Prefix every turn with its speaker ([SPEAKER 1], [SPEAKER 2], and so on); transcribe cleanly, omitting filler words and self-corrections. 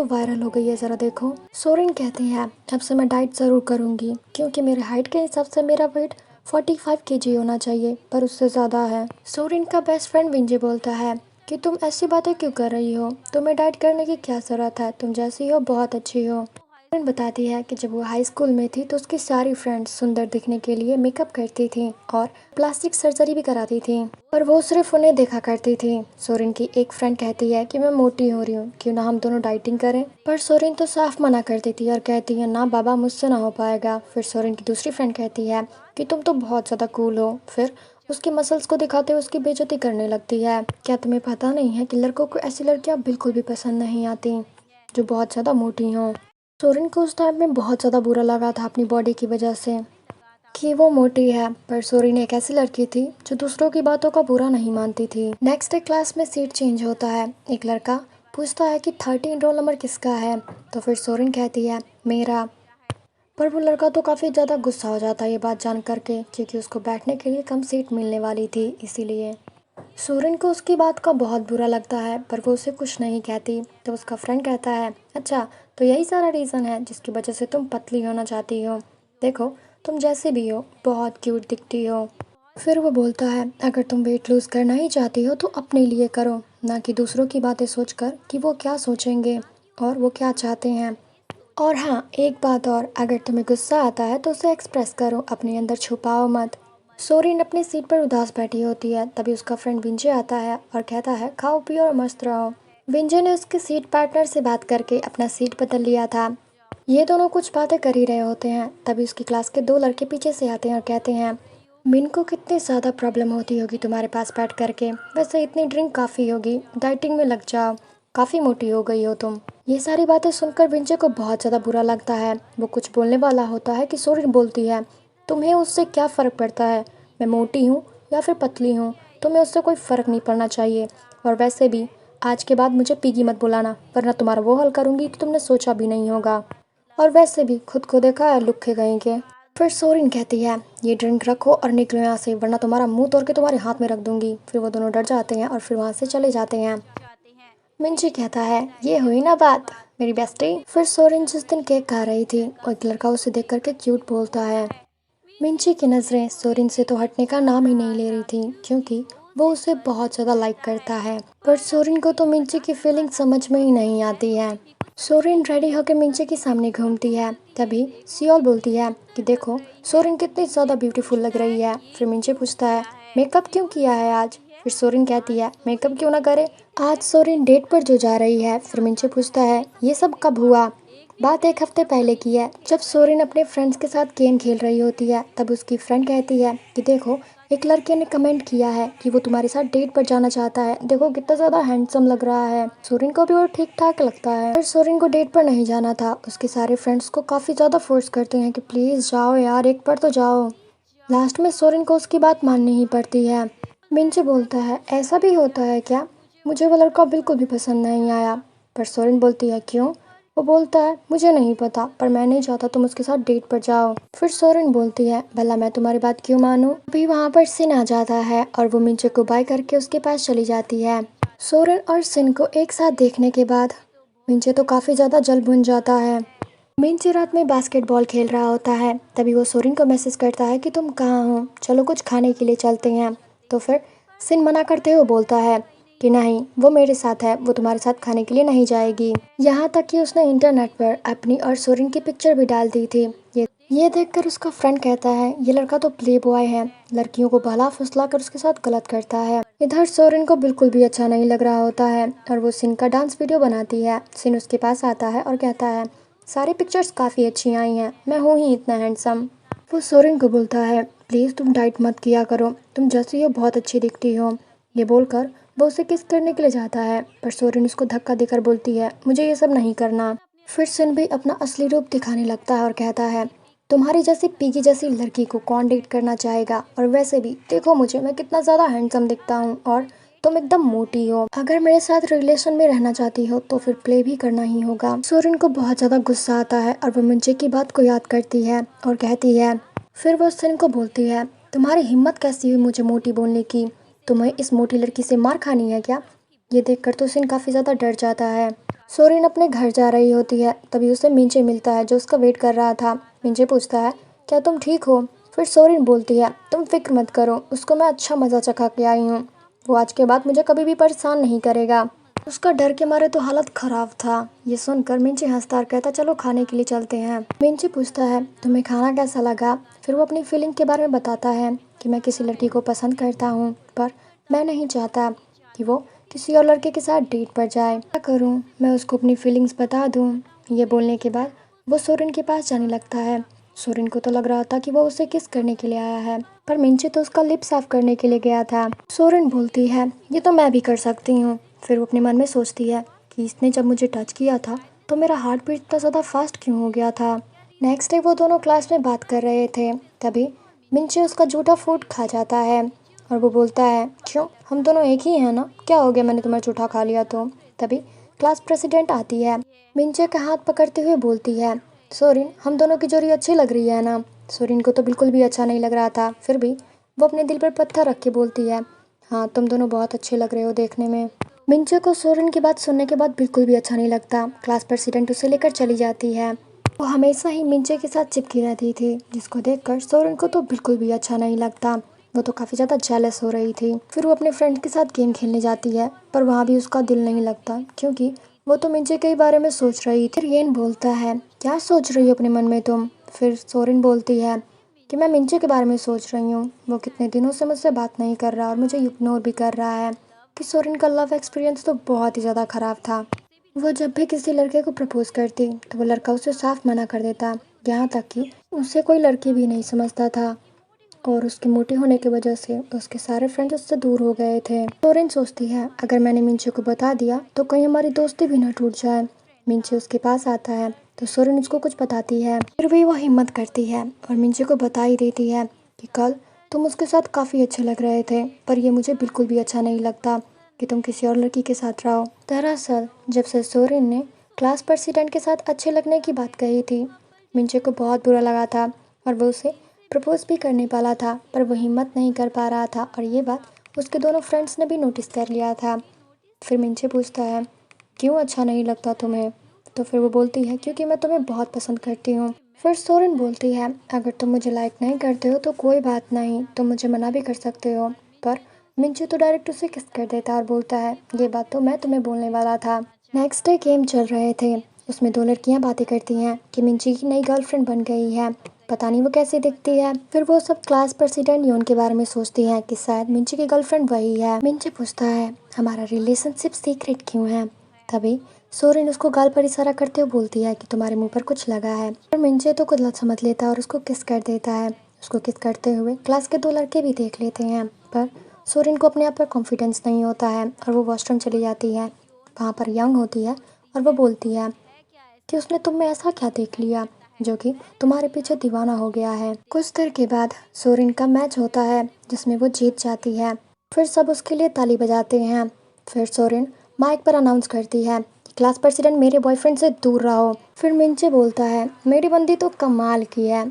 [SPEAKER 1] तो वायरल हो गई है, ज़रा देखो। सोरेन कहती है अब से मैं डाइट ज़रूर करूँगी क्योंकि मेरे हाइट के हिसाब से मेरा वेट 45 केजी होना चाहिए, पर उससे ज़्यादा है। सोरेन का बेस्ट फ्रेंड विंजे बोलता है कि तुम ऐसी बातें क्यों कर रही हो, तुम्हें डाइट करने की क्या ज़रूरत है, तुम जैसी हो बहुत अच्छी हो। सोरेन बताती है कि जब वो हाई स्कूल में थी तो उसकी सारी फ्रेंड्स सुंदर दिखने के लिए मेकअप करती थी और प्लास्टिक सर्जरी भी कराती थी, पर वो सिर्फ उन्हें देखा करती थी। सोरेन की एक फ्रेंड कहती है कि मैं मोटी हो रही हूँ, क्यों ना हम दोनों डाइटिंग करें, पर सोरेन तो साफ मना कर देती है और कहती है ना बाबा, मुझसे ना हो पाएगा। फिर सोरेन की दूसरी फ्रेंड कहती है कि तुम तो बहुत ज़्यादा कूल हो, फिर उसकी मसल्स को दिखाते हुए उसकी बेइज्जती करने लगती है। क्या तुम्हें पता नहीं है कि लड़कों को ऐसी लड़कियां बिल्कुल भी पसंद नहीं आती जो बहुत ज़्यादा मोटी हों। सोरेन को उस टाइम में बहुत ज़्यादा बुरा लगा था अपनी बॉडी की वजह से कि वो मोटी है, पर सोरेन एक ऐसी लड़की थी जो दूसरों की बातों का बुरा नहीं मानती थी। नेक्स्ट डे क्लास में सीट चेंज होता है। एक लड़का पूछता है कि 13 रोल नंबर किसका है, तो फिर सोरेन कहती है मेरा। पर वो लड़का तो काफ़ी ज़्यादा गुस्सा हो जाता है ये बात जान करके, क्योंकि उसको बैठने के लिए कम सीट मिलने वाली थी इसीलिए। सोरेन को उसकी बात का बहुत बुरा लगता है, पर वो उसे कुछ नहीं कहती। तो उसका फ्रेंड कहता है अच्छा, तो यही सारा रीज़न है जिसकी वजह से तुम पतली होना चाहती हो, देखो तुम जैसे भी हो बहुत क्यूट दिखती हो। फिर वो बोलता है अगर तुम वेट लूज़ करना ही चाहती हो तो अपने लिए करो, ना कि दूसरों की बातें सोचकर कि वो क्या सोचेंगे और वो क्या चाहते हैं। और हाँ, एक बात और, अगर तुम्हें गुस्सा आता है तो उसे एक्सप्रेस करो, अपने अंदर छुपाओ मत। सोरेन अपनी सीट पर उदास बैठी होती है, तभी उसका फ्रेंड विंजे आता है और कहता है खाओ पियो और मस्त रहो। विंजे ने उसके सीट पार्टनर से बात करके अपना सीट बदल लिया था। ये दोनों कुछ बातें कर ही रहे होते हैं, तभी उसकी क्लास के दो लड़के पीछे से आते हैं और कहते हैं मिन को कितनी ज़्यादा प्रॉब्लम होती होगी तुम्हारे पास बैठ करके, वैसे इतनी ड्रिंक काफ़ी होगी, डाइटिंग में लग जाओ, काफ़ी मोटी हो गई हो तुम। ये सारी बातें सुनकर विंचे को बहुत ज़्यादा बुरा लगता है। वो कुछ बोलने वाला होता है कि सोरेन बोलती है तुम्हें उससे क्या फ़र्क पड़ता है, मैं मोटी हूँ या फिर पतली हूँ, तुम्हें उससे कोई फ़र्क नहीं पड़ना चाहिए, और वैसे भी आज के बाद मुझे पिगी मत बुलाना, वरना तुम्हारा वो हल करूँगी तो तुमने सोचा भी नहीं होगा, और वैसे भी खुद को देखा है लुक्खे गए के। फिर सोरेन कहती है ये ड्रिंक रखो और निकलो यहाँ से, वरना तुम्हारा मुंह तोड़ के तुम्हारे हाथ में रख दूंगी। फिर वो दोनों डर जाते हैं और फिर वहाँ से चले जाते हैं। मिंजी कहता है ये हुई ना बात मेरी बेस्टी। फिर सोरेन जिस दिन केक खा रही थी और एक लड़का उसे देख करके क्यूट बोलता है। मिंजी की नज़रें सोरेन से तो हटने का नाम ही नहीं ले रही थी, क्योंकि वो उसे बहुत ज़्यादा लाइक करता है, पर सोरेन को तो मिंजी की फीलिंग समझ में ही नहीं आती है। सोरेन रेडी होकर मिंजी के सामने घूमती है, तभी सियोल बोलती है कि देखो सोरेन कितनी ज़्यादा ब्यूटीफुल लग रही है। फिर मिंजी पूछता है मेकअप क्यों किया है आज। फिर सोरेन कहती है मेकअप क्यों ना करे, आज सोरेन डेट पर जो जा रही है। फिर मिंजी पूछता है ये सब कब हुआ। बात एक हफ्ते पहले की है, जब सोरेन अपने फ्रेंड्स के साथ गेम खेल रही होती है। तब उसकी फ्रेंड कहती है कि देखो एक लड़के ने कमेंट किया है कि वो तुम्हारे साथ डेट पर जाना चाहता है, देखो कितना ज़्यादा हैंडसम लग रहा है। सोरेन को भी वो ठीक ठाक लगता है, पर सोरेन को डेट पर नहीं जाना था। उसके सारे फ्रेंड्स को काफ़ी ज़्यादा फोर्स करते हैं कि प्लीज़ जाओ यार, एक बार तो जाओ। लास्ट में सोरेन को उसकी बात माननी ही पड़ती है। मिंजे बोलता है ऐसा भी होता है क्या, मुझे वो लड़का बिल्कुल भी पसंद नहीं आया। पर सोरेन बोलती है क्यों। वो बोलता है मुझे नहीं पता, पर मैं नहीं चाहता तुम उसके साथ डेट पर जाओ। फिर सोरेन बोलती है भला मैं तुम्हारी बात क्यों मानूं। अभी वहाँ पर सिन आ जाता है और वो मिंजे को बाय करके उसके पास चली जाती है। सोरेन और सिन को एक साथ देखने के बाद मिंजे तो काफ़ी ज़्यादा जल भुन जाता है। मिंजे रात में बास्केटबॉल खेल रहा होता है, तभी वो सोरेन को मैसेज करता है कि तुम कहाँ हो, चलो कुछ खाने के लिए चलते हैं। तो फिर सिन मना करते हुए बोलता है कि नहीं, वो मेरे साथ है, वो तुम्हारे साथ खाने के लिए नहीं जाएगी। यहाँ तक कि उसने इंटरनेट पर अपनी और सोरेन की पिक्चर भी डाल दी थी। ये देखकर उसका फ्रेंड कहता है ये लड़का तो प्ले बॉय है, लड़कियों को बहला फुसला कर उसके साथ गलत करता है। इधर सोरेन को बिल्कुल भी अच्छा नहीं लग रहा होता है और वो सिन का डांस वीडियो बनाती है। सिन उसके पास आता है और कहता है सारी पिक्चर्स काफ़ी अच्छी आई हैं, मैं हूँ ही इतना हैंडसम। वो सोरेन को बोलता है प्लीज़ तुम डाइट मत किया करो, तुम जैसी हो बहुत अच्छी दिखती हो। ये बोलकर वो उसे किस करने के लिए जाता है, पर सोरेन उसको धक्का देकर बोलती है मुझे ये सब नहीं करना। फिर सिन भी अपना असली रूप दिखाने लगता है और कहता है तुम्हारी जैसी पीगी जैसी लड़की को कौन डेट करना चाहेगा, और वैसे भी देखो मुझे, मैं कितना ज़्यादा हैंडसम दिखता हूँ और तुम एकदम मोटी हो। अगर मेरे साथ रिलेशन में रहना चाहती हो तो फिर प्ले भी करना ही होगा। सोरेन को बहुत ज़्यादा गुस्सा आता है और वो मिंजे की बात को याद करती है और कहती है, फिर वो सिन को बोलती है तुम्हारी हिम्मत कैसी हुई मुझे मोटी बोलने की, तुम्हें इस मोटी लड़की से मार खानी है क्या। ये देखकर तो सिन काफ़ी ज़्यादा डर जाता है। सोरेन अपने घर जा रही होती है, तभी उसे मिंचे मिलता है जो उसका वेट कर रहा था। मिंचे पूछता है, क्या तुम ठीक हो? फिर सोरेन बोलती है, तुम फिक्र मत करो, उसको मैं अच्छा मज़ा चखा के आई हूँ। वो आज के बाद मुझे कभी भी परेशान नहीं करेगा। उसका डर के मारे तो हालत खराब था। ये सुनकर मिंचे हंसता और कहता, चलो खाने के लिए चलते हैं। मिंचे पूछता है, तुम्हें खाना कैसा लगा? फिर वो अपनी फीलिंग के बारे में बताता है कि मैं किसी लड़की को पसंद करता हूँ, पर मैं नहीं चाहता कि वो किसी और लड़के के साथ डेट पर जाए। क्या करूँ? मैं उसको अपनी फीलिंग्स बता दूँ? ये बोलने के बाद वो सोरेन के पास जाने लगता है। सोरेन को तो लग रहा था कि वो उसे किस करने के लिए आया है, पर मिंचे तो उसका लिप साफ करने के लिए गया था। सोरेन बोलती है, ये तो मैं भी कर सकती हूँ। फिर वो अपने मन में सोचती है कि इसने जब मुझे टच किया था तो मेरा हार्ट बीट इतना ज़्यादा फास्ट क्यों हो गया था। नेक्स्ट डे वो दोनों क्लास में बात कर रहे थे, तभी मिंचे उसका जूठा फूड खा जाता है और वो बोलता है, क्यों, हम दोनों एक ही हैं ना, क्या हो गया मैंने तुम्हारा जूठा खा लिया तो? तभी क्लास प्रेसिडेंट आती है। मिंचे का हाथ पकड़ते हुए बोलती है, सोरिन, हम दोनों की जोड़ी अच्छी लग रही है ना? सोरिन को तो बिल्कुल भी अच्छा नहीं लग रहा था, फिर भी वो अपने दिल पर पत्थर रख के बोलती है, हाँ तुम दोनों बहुत अच्छे लग रहे हो देखने में। मिंचे को सोरेन की बात सुनने के बाद बिल्कुल भी अच्छा नहीं लगता। क्लास प्रेसिडेंट उसे लेकर चली जाती है। वो हमेशा ही मिंचे के साथ चिपकी रहती थी, जिसको देखकर सोरेन को तो बिल्कुल भी अच्छा नहीं लगता। वो तो काफ़ी ज़्यादा जेलस हो रही थी। फिर वो अपने फ्रेंड के साथ गेम खेलने जाती है, पर वहाँ भी उसका दिल नहीं लगता क्योंकि वो तो मिंचे के बारे में सोच रही थी। फिर येन बोलता है, क्या सोच रही हो अपने मन में तुम? फिर सोरेन बोलती है कि मैं मिंचे के बारे में सोच रही हूँ। वो कितने दिनों से मुझसे बात नहीं कर रहा और मुझे इग्नोर भी कर रहा है। कि सोरेन का लव एक्सपीरियंस तो बहुत ही ज़्यादा ख़राब था। वो जब भी किसी लड़के को प्रपोज करती तो वो लड़का उसे साफ मना कर देता, यहाँ तक कि उसे कोई लड़की भी नहीं समझता था और उसके मोटे होने की वजह से उसके सारे फ्रेंड्स उससे दूर हो गए थे। सोरेन सोचती है, अगर मैंने मिंचे को बता दिया तो कहीं हमारी दोस्ती भी ना टूट जाए। मिंचे उसके पास आता है तो सोरेन उसको कुछ बताती है, फिर भी वो हिम्मत करती है और मिंचे को बता ही देती है कि कल तुम उसके साथ काफ़ी अच्छे लग रहे थे, पर ये मुझे बिल्कुल भी अच्छा नहीं लगता कि तुम किसी और लड़की के साथ रहो। दरअसल जब से सोरेन ने क्लास प्रेसिडेंट के साथ अच्छे लगने की बात कही थी, मिंचे को बहुत बुरा लगा था और वो उसे प्रपोज भी करने वाला था, पर वो हिम्मत नहीं कर पा रहा था और ये बात उसके दोनों फ्रेंड्स ने भी नोटिस कर लिया था। फिर मिंचे पूछता है, क्यों अच्छा नहीं लगता तुम्हें? तो फिर वो बोलती है, क्योंकि मैं तुम्हें बहुत पसंद करती हूँ। फिर सोरेन बोलती है, अगर तुम मुझे लाइक नहीं करते हो तो कोई बात नहीं, तुम मुझे मना भी कर सकते हो। पर मिंचे तो डायरेक्ट उसे किस कर देता और बोलता है, ये बात तो मैं तुम्हें बोलने वाला था। नेक्स्ट डे गेम चल रहे थे, उसमें दो लड़कियां बातें करती हैं कि मिंची की नई गर्लफ्रेंड बन गई है, पता नहीं वो कैसी दिखती है। फिर वो सब क्लास प्रेसिडेंट योन के बारे में सोचती हैं कि शायद मिंची की गर्लफ्रेंड वही है। मिंची पूछता है, हमारा रिलेशनशिप सीक्रेट क्यों है? तभी सोरेन उसको गाल पर इशारा करते हुए बोलती है कि तुम्हारे मुंह पर कुछ लगा है। पर मिंचे तो गलत समझ लेता है और उसको किस कर देता है। उसको किस करते हुए क्लास के दो लड़के भी देख लेते हैं, पर सोरेन को अपने आप पर कॉन्फिडेंस नहीं होता है और वो वॉशरूम चली जाती है। वहाँ पर यंग होती है और वो बोलती है कि उसने तुम में ऐसा क्या देख लिया जो कि तुम्हारे पीछे दीवाना हो गया है। कुछ देर के बाद सोरेन का मैच होता है जिसमें वो जीत जाती है। फिर सब उसके लिए ताली बजाते हैं। फिर सोरेन माइक पर अनाउंस करती है कि क्लास प्रेसिडेंट मेरे बॉयफ्रेंड से दूर रहो। फिर मिंचे बोलता है, मेरी बंदी तो कमाल की है,